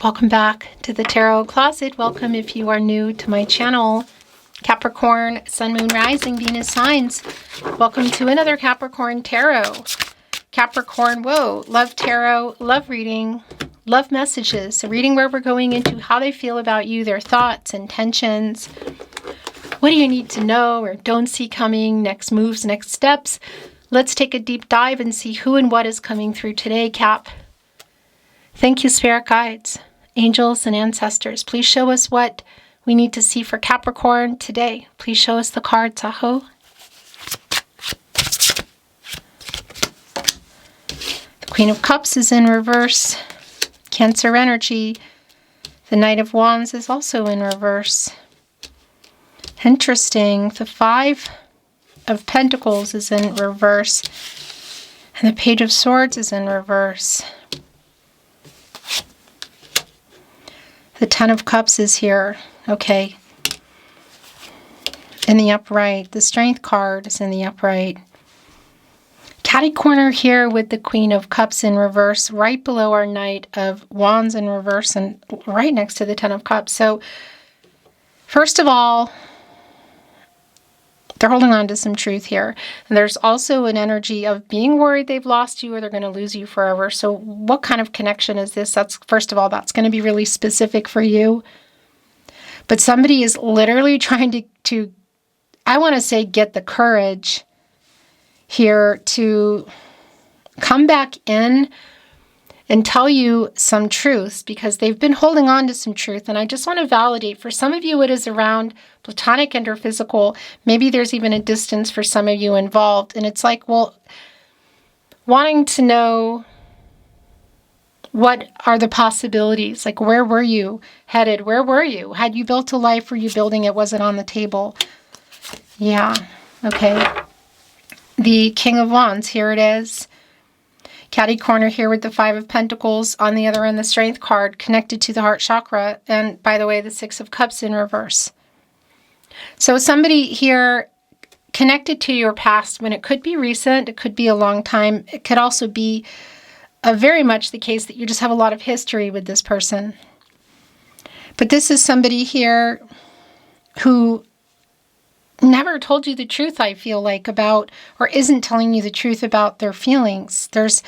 Welcome back to the Tarot Closet. Welcome if you are new to my channel. Capricorn, Sun, Moon, Rising, Venus signs. Welcome to another Capricorn Tarot. Capricorn, whoa, love tarot, love reading, love messages. A reading where we're going into how they feel about you, their thoughts, intentions. What do you need to know or don't see coming? Next moves, next steps. Let's take a deep dive and see who and what is coming through today, Cap. Thank you, Spirit Guides, angels, and ancestors. Please show us what we need to see for Capricorn today. Please show us the cards, Aho. The Queen of Cups is in reverse. Cancer energy. The Knight of Wands is also in reverse. Interesting. The Five of Pentacles is in reverse. And the Page of Swords is in reverse. The Ten of Cups is here. Okay. In the upright. The Strength card is in the upright. Catty corner here with the Queen of Cups in reverse, right below our Knight of Wands in reverse, and right next to the Ten of Cups. So, first of all, they're holding on to some truth here. And there's also an energy of being worried they've lost you or they're going to lose you forever. So what kind of connection is this? That's, first of all, that's going to be really specific for you. But somebody is literally trying to I want to say, get the courage here to come back in and tell you some truths, because they've been holding on to some truth. And I just want to validate, for some of you it is around platonic and or physical. Maybe there's even a distance for some of you involved. And it's like, well, wanting to know what are the possibilities? Like, where were you headed? Where were you? Had you built a life? Were you building it? Was it on the table? Yeah, okay. The King of Wands, here it is. Catty corner here with the Five of Pentacles. On the other end, the Strength card connected to the heart chakra. And by the way, the Six of Cups in reverse. So somebody here connected to your past, when it could be recent, it could be a long time. It could also be very much the case that you just have a lot of history with this person. But this is somebody here who never told you the truth, I feel like, about, or isn't telling you the truth about their feelings. There's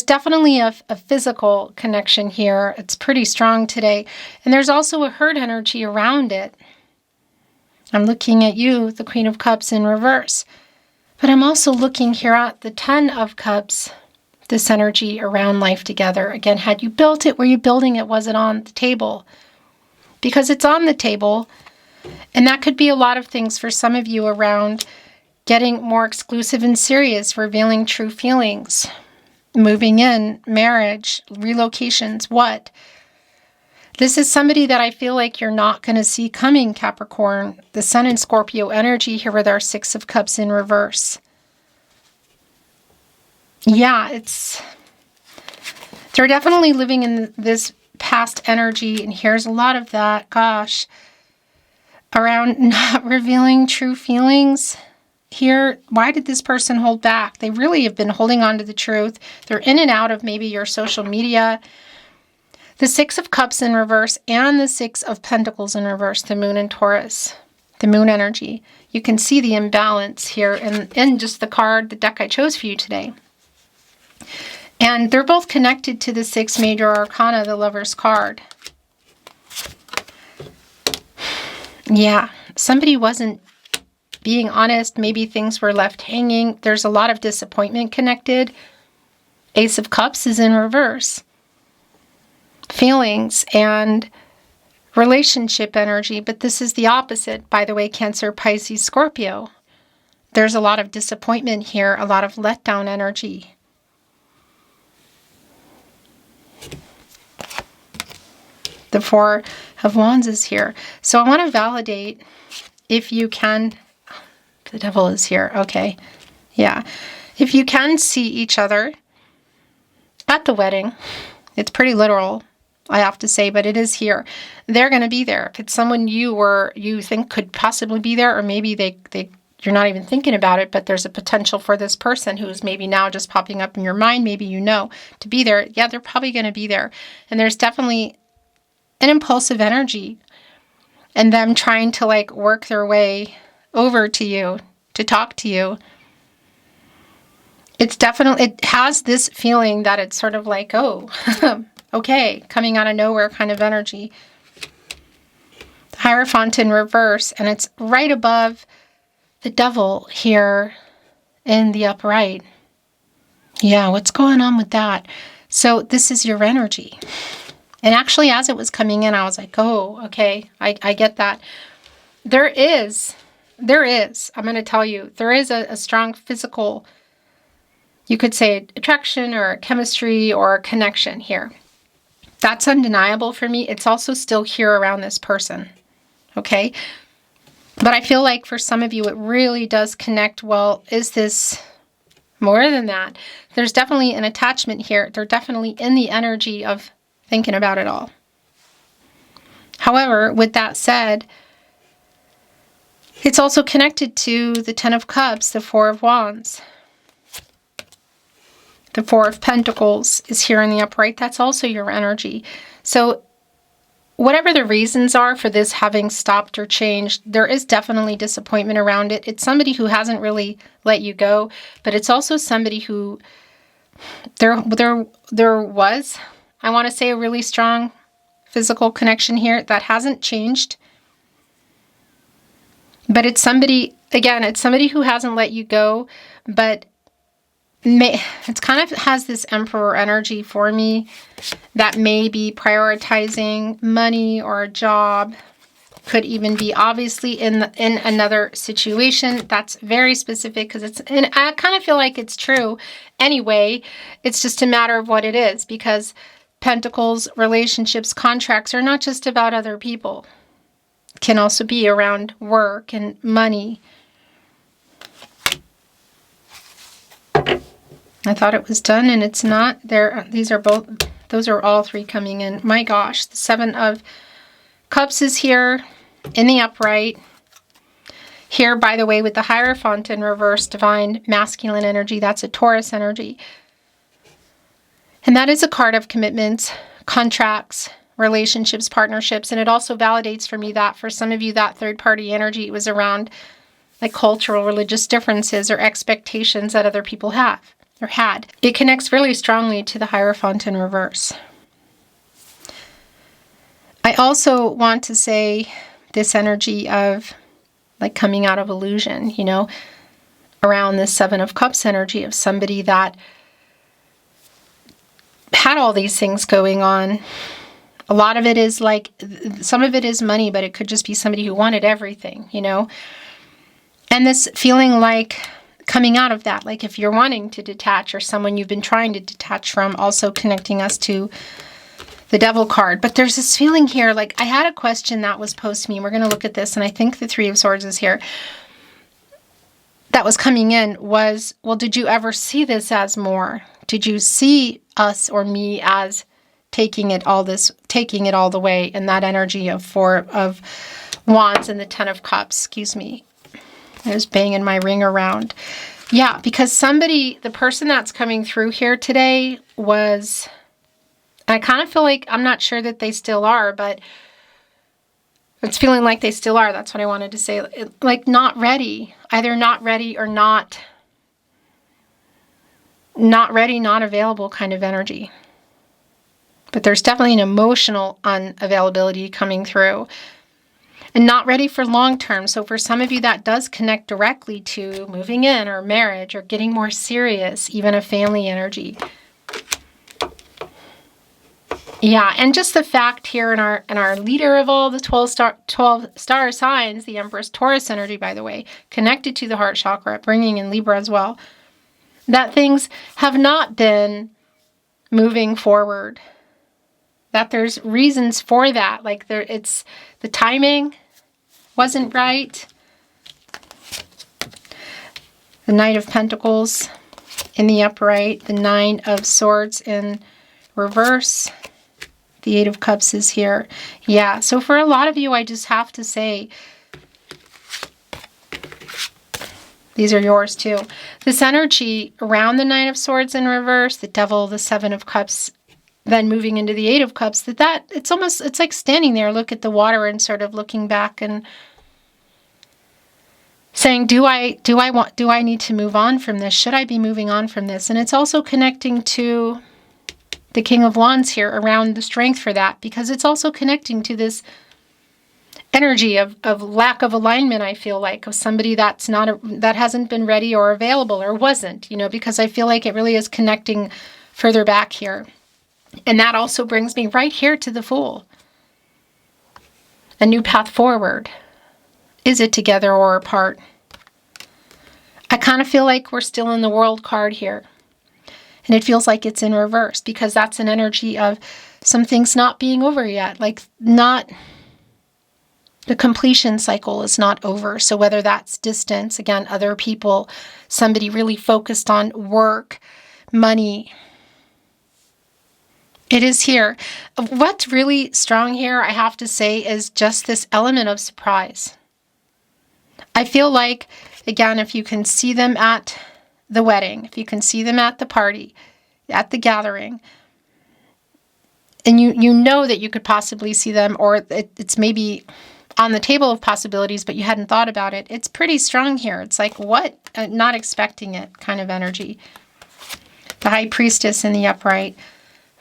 definitely a physical connection here. It's pretty strong today. And there's also a hurt energy around it. I'm looking at you, the Queen of Cups in reverse. But I'm also looking here at the Ten of Cups, this energy around life together. Again, had you built it? Were you building it? Was it on the table? Because it's on the table. And that could be a lot of things for some of you around getting more exclusive and serious, revealing true feelings, moving in, marriage, relocations, what? This is somebody that I feel like you're not going to see coming, Capricorn. The Sun and Scorpio energy here with our Six of Cups in reverse. Yeah, they're definitely living in this past energy, and here's a lot of that, gosh, around not revealing true feelings here. Why did this person hold back? They really have been holding on to the truth. They're in and out of maybe your social media. The Six of Cups in reverse and the Six of Pentacles in reverse, the Moon in Taurus, the Moon energy. You can see the imbalance here in just the card, the deck I chose for you today. And they're both connected to the Six Major Arcana, the Lover's card. Yeah, somebody wasn't being honest. Maybe things were left hanging. There's a lot of disappointment connected. Ace of Cups is in reverse. Feelings and relationship energy, but this is the opposite, by the way, Cancer, Pisces, Scorpio. There's a lot of disappointment here, a lot of letdown energy. The Four of Wands is here. So I want to validate, if you can, the Devil is here, okay. Yeah. If you can see each other at the wedding, it's pretty literal, I have to say, but it is here. They're going to be there. If it's someone you think could possibly be there, or maybe you're not even thinking about it, but there's a potential for this person who's maybe now just popping up in your mind, maybe you know, to be there. Yeah, they're probably going to be there. And there's definitely an impulsive energy and them trying to like work their way over to you to talk to you. It's definitely, it has this feeling that it's sort of like, oh, okay, coming out of nowhere kind of energy. The Hierophant in reverse, and it's right above the Devil here in the upright. Yeah, what's going on with that? So this is your energy. And actually, as it was coming in, I was like, oh, okay, I get that. There is, I'm going to tell you, there is a strong physical, you could say attraction or chemistry or connection here. That's undeniable for me. It's also still here around this person, okay? But I feel like for some of you, it really does connect. Well, is this more than that? There's definitely an attachment here. They're definitely in the energy of thinking about it all. However, with that said, it's also connected to the Ten of Cups, the Four of Wands. The Four of Pentacles is here in the upright. That's also your energy. So whatever the reasons are for this having stopped or changed, there is definitely disappointment around it. It's somebody who hasn't really let you go, but it's also somebody who there was, I want to say, a really strong physical connection here that hasn't changed. But it's somebody, again, it's somebody who hasn't let you go, but it's kind of has this Emperor energy for me that may be prioritizing money or a job. Could even be obviously in another situation that's very specific, because it's, and I kind of feel like it's true anyway. It's just a matter of what it is, because Pentacles, relationships, contracts are not just about other people. It can also be around work and money. I thought it was done, and it's not. These are both, those are all three coming in. My gosh, the Seven of Cups is here in the upright. Here, by the way, with the Hierophant in reverse, divine masculine energy, that's a Taurus energy. And that is a card of commitments, contracts, relationships, partnerships. And it also validates for me that for some of you, that third-party energy was around like cultural, religious differences or expectations that other people have. Or had. It connects really strongly to the Hierophant in reverse. I also want to say this energy of like coming out of illusion, you know, around this Seven of Cups energy of somebody that had all these things going on. A lot of it is like, some of it is money, but it could just be somebody who wanted everything, you know. And this feeling like coming out of that, like if you're wanting to detach or someone you've been trying to detach from, also connecting us to the Devil card. But there's this feeling here, like I had a question that was posed to me, and we're going to look at this, and I think the Three of Swords is here, that was coming in was, well, did you ever see this as more? Did you see us or me as taking it all the way in that energy of Four of Wands and the Ten of Cups? Excuse me. I was banging my ring around. Yeah, because somebody, the person that's coming through here today was, I kind of feel like, I'm not sure that they still are, but it's feeling like they still are. That's what I wanted to say. Like not ready. Either not ready or not ready, not available kind of energy. But there's definitely an emotional unavailability coming through. And not ready for long term. So for some of you, that does connect directly to moving in or marriage or getting more serious, even a family energy. Yeah, and just the fact here in our leader of all the 12 star signs, the Empress Taurus energy, by the way, connected to the heart chakra, bringing in Libra as well, that things have not been moving forward. That there's reasons for that. Like it's the timing wasn't right. The Knight of Pentacles in the upright, the Nine of Swords in reverse, the Eight of Cups is here. Yeah, so for a lot of you, I just have to say, these are yours too. This energy around the Nine of Swords in reverse, the Devil, the Seven of Cups then moving into the Eight of Cups, it's like standing there, look at the water and sort of looking back and saying, do I need to move on from this? Should I be moving on from this? And it's also connecting to the King of Wands here around the strength for that, because it's also connecting to this energy of lack of alignment, I feel like, of somebody that hasn't been ready or available or wasn't, because I feel like it really is connecting further back here. And that also brings me right here to the Fool. A new path forward. Is it together or apart? I kind of feel like we're still in the World card here. And it feels like it's in reverse, because that's an energy of some things not being over yet. Like the completion cycle is not over. So whether that's distance, again, other people, somebody really focused on work, money, it is here. What's really strong here, I have to say, is just this element of surprise. I feel like, again, if you can see them at the wedding, if you can see them at the party, at the gathering, and you know that you could possibly see them, or it's maybe on the table of possibilities, but you hadn't thought about it, it's pretty strong here. It's like, what? Not expecting it kind of energy. The High Priestess in the upright.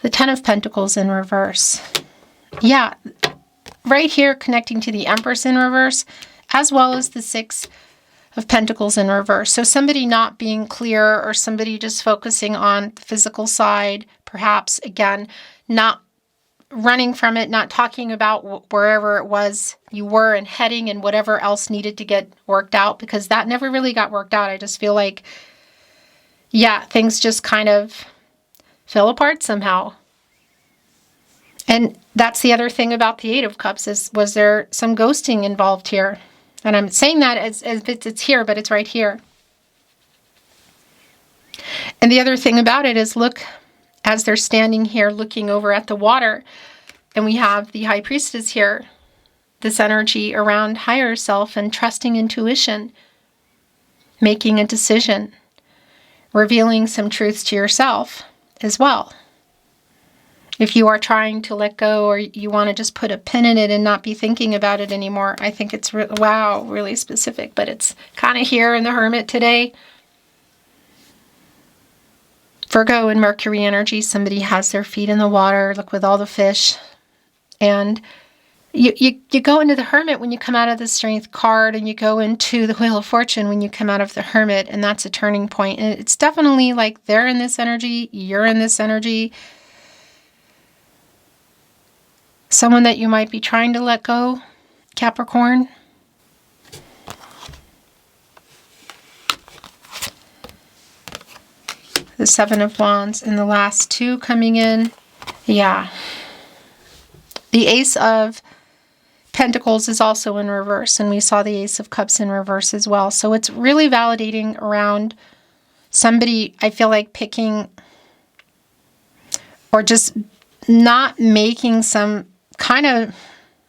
The Ten of Pentacles in reverse. Yeah, right here connecting to the Empress in reverse, as well as the Six of Pentacles in reverse. So somebody not being clear, or somebody just focusing on the physical side, perhaps, again, not running from it, not talking about wherever it was you were and heading and whatever else needed to get worked out, because that never really got worked out. I just feel like, yeah, things just kind of fell apart somehow. And that's the other thing about the Eight of Cups, was there some ghosting involved here? And I'm saying that as if it's here, but it's right here. And the other thing about it is, look, as they're standing here looking over at the water, and we have the High Priestess here, this energy around higher self and trusting intuition, making a decision, revealing some truths to yourself as well. If you are trying to let go, or you want to just put a pin in it and not be thinking about it anymore, I think it's, really specific, but it's kind of here in the Hermit today. Virgo and Mercury energy, somebody has their feet in the water, look, with all the fish. And you go into the Hermit when you come out of the Strength card, and you go into the Wheel of Fortune when you come out of the Hermit, and that's a turning point. And it's definitely like they're in this energy, you're in this energy. Someone that you might be trying to let go, Capricorn. The Seven of Wands, and the last two coming in. Yeah. The Ace of Pentacles is also in reverse, and we saw the Ace of Cups in reverse as well. So it's really validating around somebody, I feel like, picking or just not making some kind of,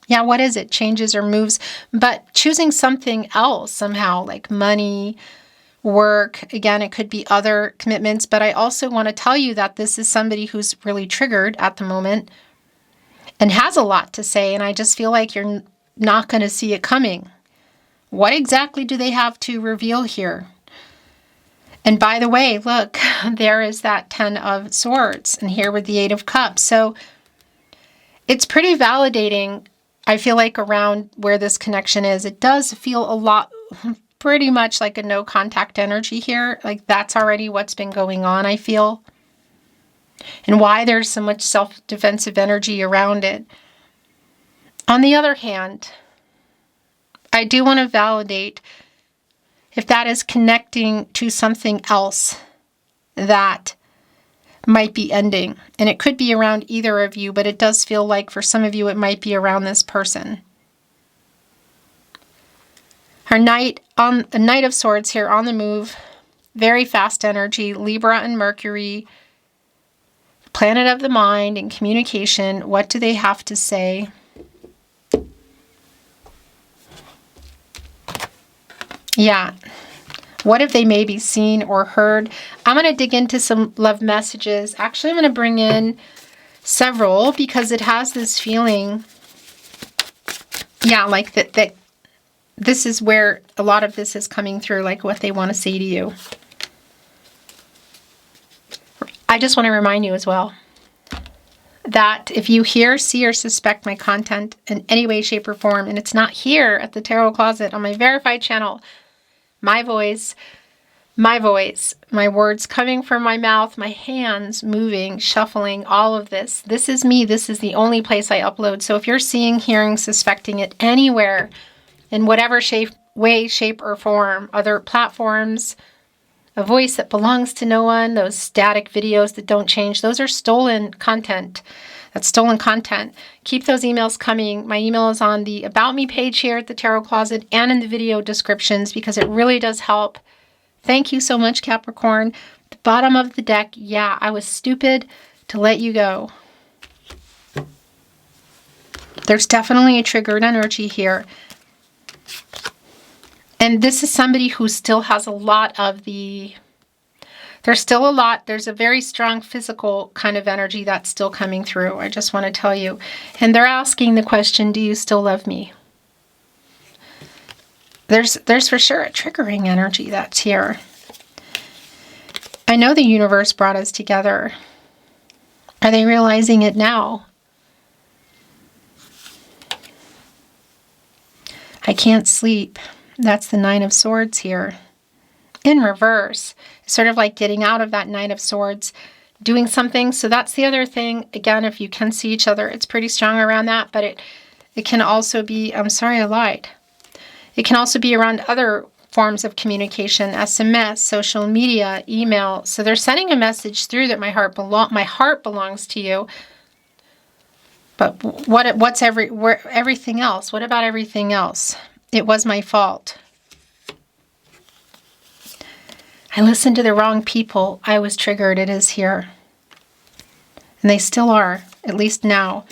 what is it? Changes or moves, but choosing something else somehow, like money, work. Again, it could be other commitments, but I also want to tell you that this is somebody who's really triggered at the moment and has a lot to say, and I just feel like you're not going to see it coming. What exactly do they have to reveal here? And by the way, look, there is that Ten of Swords, and here with the Eight of Cups. So it's pretty validating, I feel like, around where this connection is. It does feel a lot, pretty much like a no contact energy here. Like that's already what's been going on, I feel. And why there's so much self-defensive energy around it. On the other hand, I do want to validate if that is connecting to something else that might be ending. And it could be around either of you, but it does feel like for some of you it might be around this person. Our Knight of Swords here on the move, very fast energy, Libra and Mercury, planet of the mind and communication. What do they have to say? Yeah. What have they maybe seen or heard? I'm going to dig into some love messages. Actually, I'm going to bring in several, because it has this feeling, yeah, like that this is where a lot of this is coming through, like what they want to say to you. I just want to remind you as well that if you hear, see, or suspect my content in any way, shape, or form, and it's not here at the Tarot Closet on my verified channel, my voice, my words coming from my mouth, my hands moving, shuffling, all of this. This is me. This is the only place I upload. So if you're seeing, hearing, suspecting it anywhere, in whatever way, shape, or form, other platforms, a voice that belongs to no one, those static videos that don't change, those are stolen content. That's stolen content. Keep those emails coming. My email is on the About Me page here at the Tarot Closet and in the video descriptions, because it really does help. Thank you so much, Capricorn. The bottom of the deck, yeah, I was stupid to let you go. There's definitely a triggered energy here. And this is somebody who still has a lot of there's a very strong physical kind of energy that's still coming through. I just want to tell you. And they're asking the question, do you still love me? There's for sure a triggering energy that's here. I know the universe brought us together. Are they realizing it now? I can't sleep. That's the Nine of Swords here. In reverse. Sort of like getting out of that Nine of Swords, doing something. So that's the other thing. Again, if you can see each other, it's pretty strong around that. But it can also be, I'm sorry I lied. It can also be around other forms of communication, SMS, social media, email. So they're sending a message through that my heart belongs to you. But what's everything else? What about everything else? It was my fault. I listened to the wrong people. I was triggered. It is here. And they still are, at least now.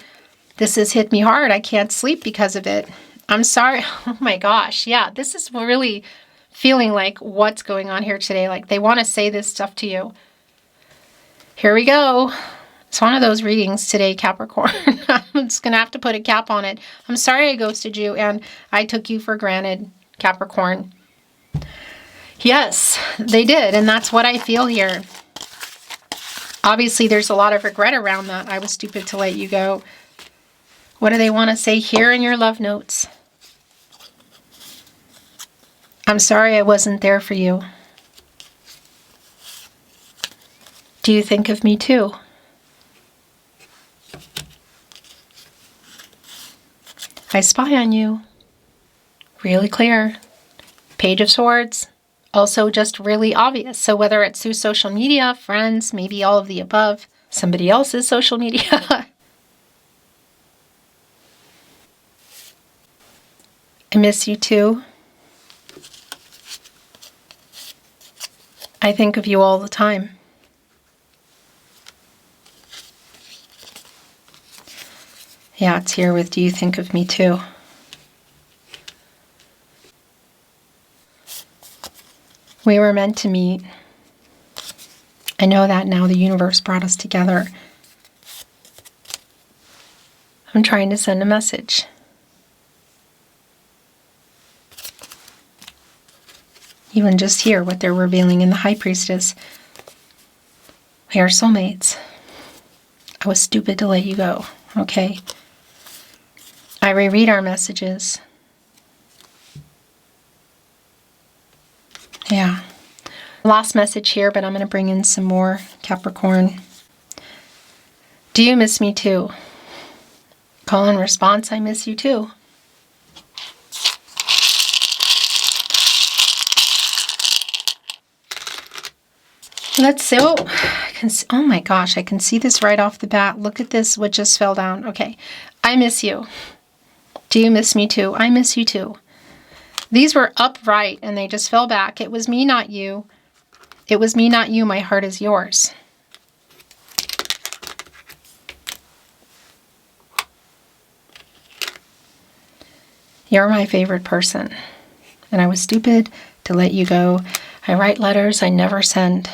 This has hit me hard. I can't sleep because of it. I'm sorry. Oh my gosh. Yeah, this is really feeling like what's going on here today. Like they want to say this stuff to you. Here we go. It's one of those readings today, Capricorn. I'm just going to have to put a cap on it. I'm sorry I ghosted you and I took you for granted, Capricorn. Yes, they did. And that's what I feel here. Obviously, there's a lot of regret around that. I was stupid to let you go. What do they want to say here in your love notes? I'm sorry I wasn't there for you. Do you think of me too? I spy on you. Really clear. Page of Swords. Also just really obvious. So whether it's through social media, friends, maybe all of the above, somebody else's social media. I miss you too. I think of you all the time. Yeah, it's here with do you think of me too? We were meant to meet. I know that now. The universe brought us together. I'm trying to send a message. Even just here, what they're revealing in the High Priestess. We are soulmates. I was stupid to let you go. Okay. I reread our messages. Yeah. Last message here, but I'm going to bring in some more, Capricorn. Do you miss me too? Call and response, I miss you too. Let's see. Oh, oh my gosh, I can see this right off the bat. Look at this, what just fell down. Okay. I miss you. Do you miss me too? I miss you too. These were upright and they just fell back. It was me, not you. It was me, not you. My heart is yours. You're my favorite person. And I was stupid to let you go. I write letters I never send.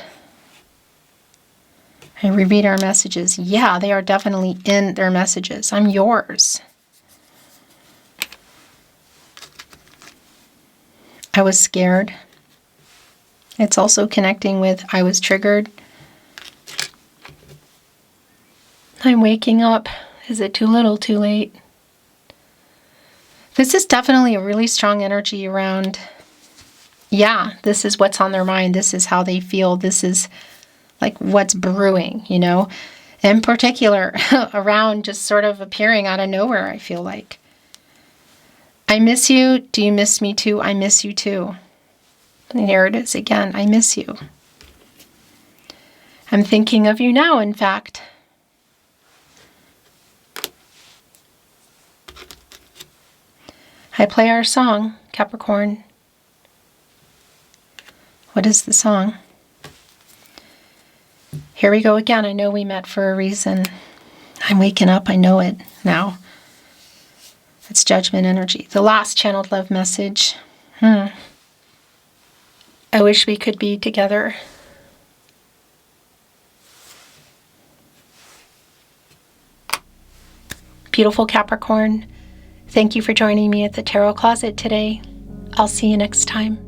I reread our messages. Yeah, they are definitely in their messages. I'm yours. I was scared. It's also connecting with I was triggered. I'm waking up. Is it too little, too late? This is definitely a really strong energy around, yeah, this is what's on their mind. This is how they feel. This is like what's brewing, you know? In particular, around just sort of appearing out of nowhere, I feel like. I miss you. Do you miss me too? I miss you too. And here it is again. I miss you. I'm thinking of you now, in fact. I play our song, Capricorn. What is the song? Here we go again. I know we met for a reason. I'm waking up. I know it now. It's judgment energy. The last channeled love message. I wish we could be together. Beautiful Capricorn. Thank you for joining me at the Tarot Closet today. I'll see you next time.